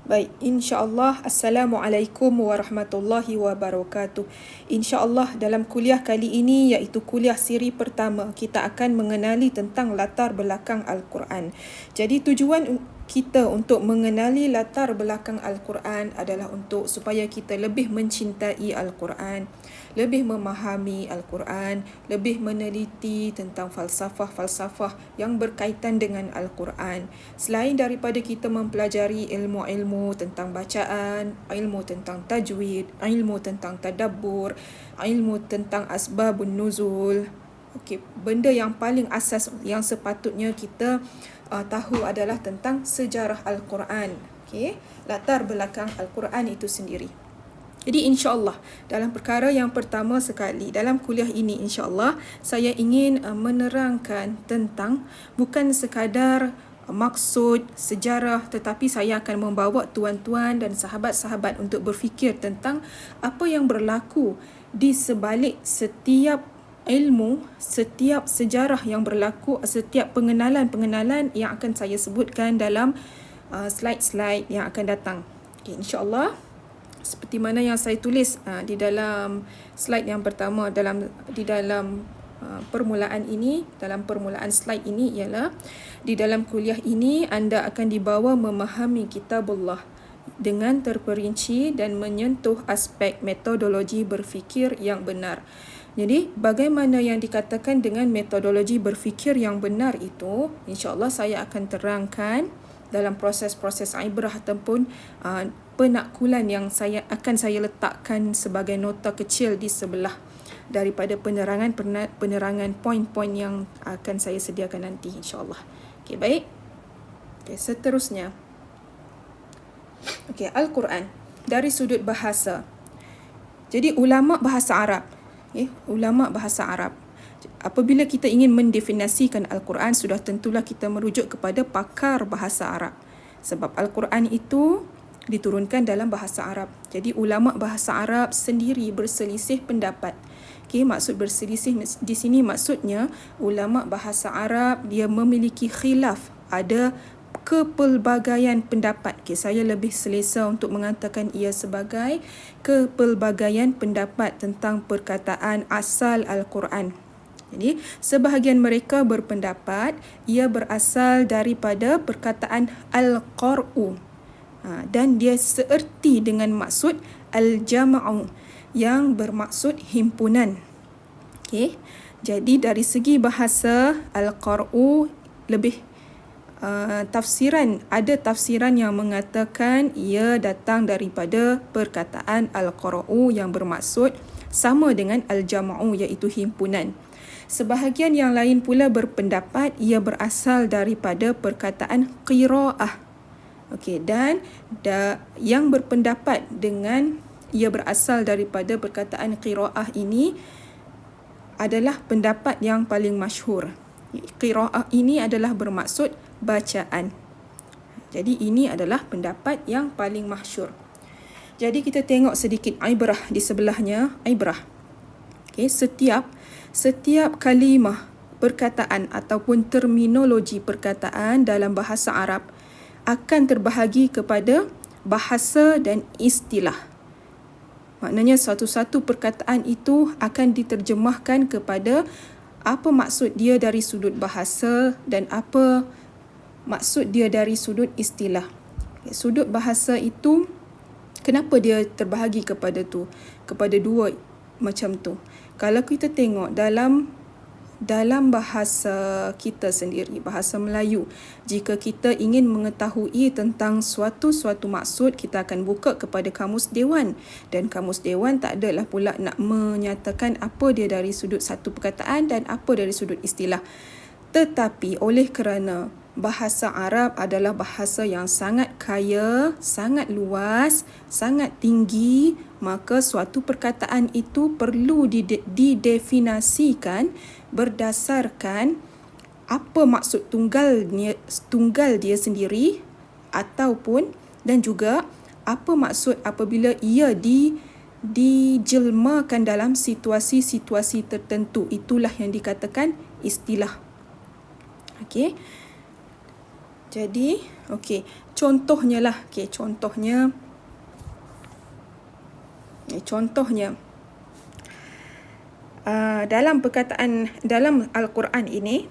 Baik, insya-Allah. Assalamualaikum warahmatullahi wabarakatuh. Insya-Allah dalam kuliah kali ini, iaitu kuliah siri pertama, kita akan mengenali tentang latar belakang Al-Quran. Jadi tujuan kita untuk mengenali latar belakang Al-Quran adalah untuk supaya kita lebih mencintai Al-Quran, lebih memahami Al-Quran, lebih meneliti tentang falsafah-falsafah yang berkaitan dengan Al-Quran. Selain daripada kita mempelajari ilmu-ilmu tentang bacaan, ilmu tentang tajwid, ilmu tentang tadabbur, ilmu tentang asbabun nuzul. Okey, benda yang paling asas yang sepatutnya kita tahu adalah tentang sejarah Al-Quran. Okey, latar belakang Al-Quran itu sendiri. Jadi insya-Allah dalam perkara yang pertama sekali dalam kuliah ini, insya-Allah saya ingin menerangkan tentang bukan sekadar maksud sejarah, tetapi saya akan membawa tuan-tuan dan sahabat-sahabat untuk berfikir tentang apa yang berlaku di sebalik setiap ilmu, setiap sejarah yang berlaku, setiap pengenalan-pengenalan yang akan saya sebutkan dalam slide-slide yang akan datang. Okay, insya-Allah seperti mana yang saya tulis di dalam slide yang pertama di dalam permulaan ini, dalam permulaan slide ini ialah di dalam kuliah ini anda akan dibawa memahami kitabullah dengan terperinci dan menyentuh aspek metodologi berfikir yang benar. Jadi bagaimana yang dikatakan dengan metodologi berfikir yang benar itu, insya-Allah saya akan terangkan dalam proses-proses ibrah ataupun penakkulan yang saya letakkan sebagai nota kecil di sebelah daripada penerangan poin-poin yang akan saya sediakan nanti, insya-Allah. Okey, baik. Okey, seterusnya. Okey, Al-Quran dari sudut bahasa. Jadi ulama bahasa Arab, ulama bahasa Arab. Apabila kita ingin mendefinisikan Al-Quran, sudah tentulah kita merujuk kepada pakar bahasa Arab. Sebab Al-Quran itu diturunkan dalam bahasa Arab. Jadi ulama bahasa Arab sendiri berselisih pendapat. Okey, maksud berselisih di sini maksudnya ulama bahasa Arab dia memiliki khilaf, ada kepelbagaian pendapat. Okey, saya lebih selesa untuk mengatakan ia sebagai kepelbagaian pendapat tentang perkataan asal Al-Quran. Jadi, sebahagian mereka berpendapat ia berasal daripada perkataan Al-Qar'u. Dan dia seerti dengan maksud Al-Jama'u yang bermaksud himpunan. Okey. Jadi dari segi bahasa Al-Qar'u lebih ada tafsiran yang mengatakan ia datang daripada perkataan Al-Qar'u yang bermaksud sama dengan Al-Jama'u iaitu himpunan. Sebahagian yang lain pula berpendapat ia berasal daripada perkataan qira'ah. Okey, dan yang berpendapat dengan ia berasal daripada perkataan qira'ah ini adalah pendapat yang paling masyhur. Qira'ah ini adalah bermaksud bacaan. Jadi ini adalah pendapat yang paling masyhur. Jadi kita tengok sedikit ibrah di sebelahnya, ibrah. Okey, setiap kalimah perkataan ataupun terminologi perkataan dalam bahasa Arab akan terbahagi kepada bahasa dan istilah. Maknanya satu-satu perkataan itu akan diterjemahkan kepada apa maksud dia dari sudut bahasa dan apa maksud dia dari sudut istilah. Sudut bahasa itu, kenapa dia terbahagi kepada dua macam tu? Kalau kita tengok dalam bahasa kita sendiri, bahasa Melayu, jika kita ingin mengetahui tentang suatu maksud, kita akan buka kepada Kamus Dewan, dan Kamus Dewan tak adalah pula nak menyatakan apa dia dari sudut satu perkataan dan apa dari sudut istilah. Tetapi oleh kerana bahasa Arab adalah bahasa yang sangat kaya, sangat luas, sangat tinggi, maka suatu perkataan itu perlu didefinisikan berdasarkan apa maksud tunggal dia sendiri ataupun dan juga apa maksud apabila ia dijelmakan dalam situasi-situasi tertentu. Itulah yang dikatakan istilah. Okey. Jadi, contohnya lah. Contohnya dalam perkataan dalam Al-Quran ini,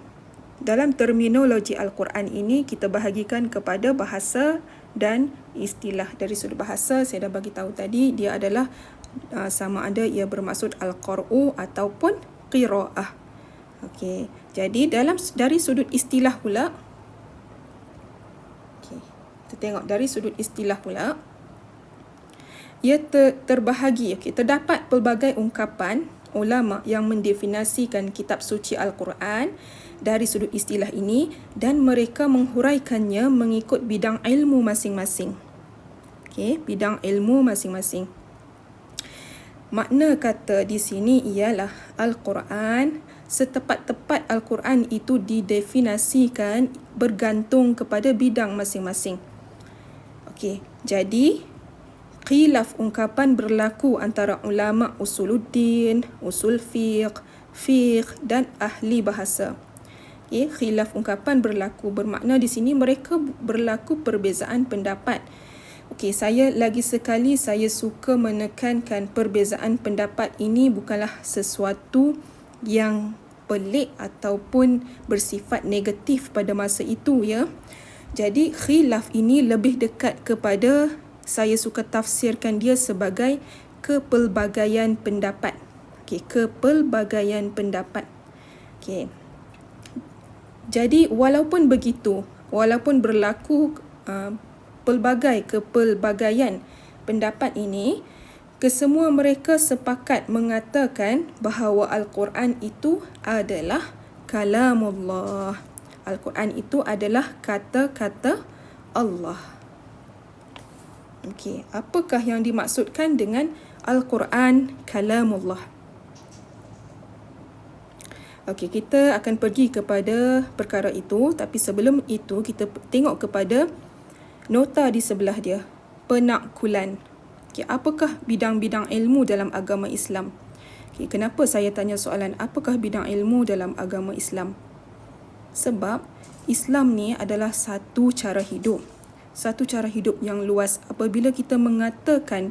dalam terminologi Al-Quran ini, kita bahagikan kepada bahasa dan istilah. Dari sudut bahasa, saya dah bagi tahu tadi, dia adalah sama ada ia bermaksud Al-Qur'u ataupun qira'ah. Okey, jadi dari sudut istilah pula, kita tengok dari sudut istilah pula, ia terbahagi. Terdapat pelbagai ungkapan ulama yang mendefinisikan kitab suci Al-Quran dari sudut istilah ini, dan mereka menghuraikannya mengikut bidang ilmu masing-masing. Bidang ilmu masing-masing. Makna kata di sini ialah Al-Quran, setepat-tepat Al-Quran itu didefinisikan bergantung kepada bidang masing-masing. Jadi khilaf ungkapan berlaku antara ulama usuluddin, usul fiqh dan ahli bahasa. Khilaf ungkapan berlaku bermakna di sini mereka berlaku perbezaan pendapat. Saya suka menekankan perbezaan pendapat ini bukanlah sesuatu yang pelik ataupun bersifat negatif pada masa itu, ya. Jadi khilaf ini lebih dekat kepada, saya suka tafsirkan dia sebagai kepelbagaian pendapat. Kepelbagaian pendapat. Jadi walaupun begitu, walaupun berlaku pelbagai kepelbagaian pendapat ini, kesemua mereka sepakat mengatakan bahawa Al-Quran itu adalah kalamullah. Al-Quran itu adalah kata-kata Allah. Apakah yang dimaksudkan dengan Al-Quran kalamullah? Kita akan pergi kepada perkara itu, tapi sebelum itu kita tengok kepada nota di sebelah dia, penakkulan. Apakah bidang-bidang ilmu dalam agama Islam? Kenapa saya tanya soalan apakah bidang ilmu dalam agama Islam? Sebab Islam ni adalah satu cara hidup. Satu cara hidup yang luas. Apabila kita mengatakan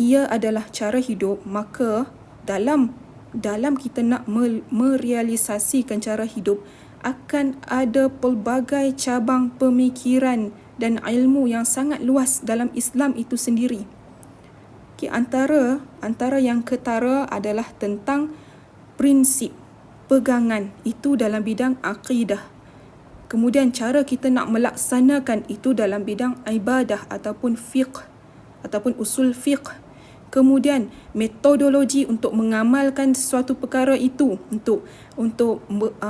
ia adalah cara hidup, maka dalam kita nak merealisasikan cara hidup, akan ada pelbagai cabang pemikiran dan ilmu yang sangat luas dalam Islam itu sendiri. Antara yang ketara adalah tentang prinsip, pegangan, itu dalam bidang akidah. Kemudian cara kita nak melaksanakan itu dalam bidang ibadah ataupun fiqh ataupun usul fiqh. Kemudian metodologi untuk mengamalkan sesuatu perkara itu, untuk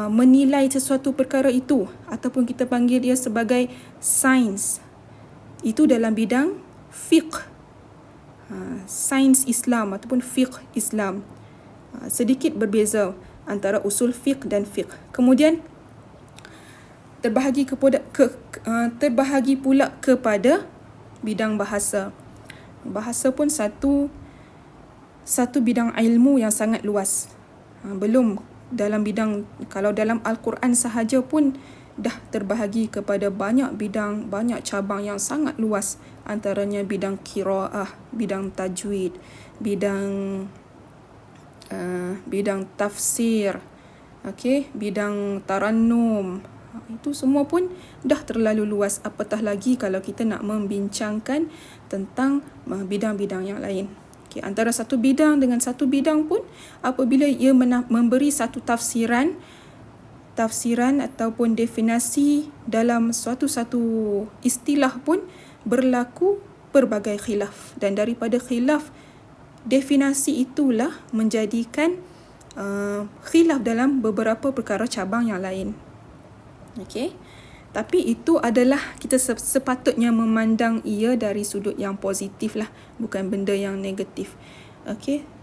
menilai sesuatu perkara itu, ataupun kita panggil dia sebagai sains. Itu dalam bidang fiqh, sains Islam ataupun fiqh Islam. Sedikit berbeza antara usul fiqh dan fiqh. Kemudian terbahagi pula kepada bidang bahasa. Bahasa pun satu bidang ilmu yang sangat luas. Belum dalam bidang, kalau dalam Al-Quran sahaja pun dah terbahagi kepada banyak bidang, banyak cabang yang sangat luas. Antaranya bidang qiraah, bidang tajwid, bidang tafsir, bidang tarannum. Itu semua pun dah terlalu luas, apatah lagi kalau kita nak membincangkan tentang bidang-bidang yang lain. Antara satu bidang dengan satu bidang pun, apabila ia memberi satu tafsiran ataupun definisi dalam satu istilah pun berlaku pelbagai khilaf, dan daripada khilaf definisi itulah menjadikan khilaf dalam beberapa perkara cabang yang lain. Tapi itu adalah kita sepatutnya memandang ia dari sudut yang positif lah, bukan benda yang negatif.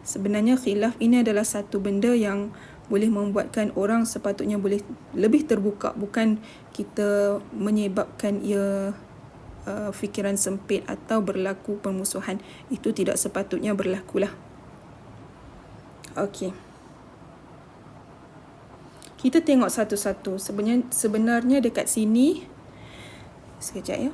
Sebenarnya khilaf ini adalah satu benda yang boleh membuatkan orang sepatutnya boleh lebih terbuka, bukan kita menyebabkan ia fikiran sempit atau berlaku permusuhan. Itu tidak sepatutnya berlakulah. Kita tengok satu-satu. Sebenarnya dekat sini Sekejap ya.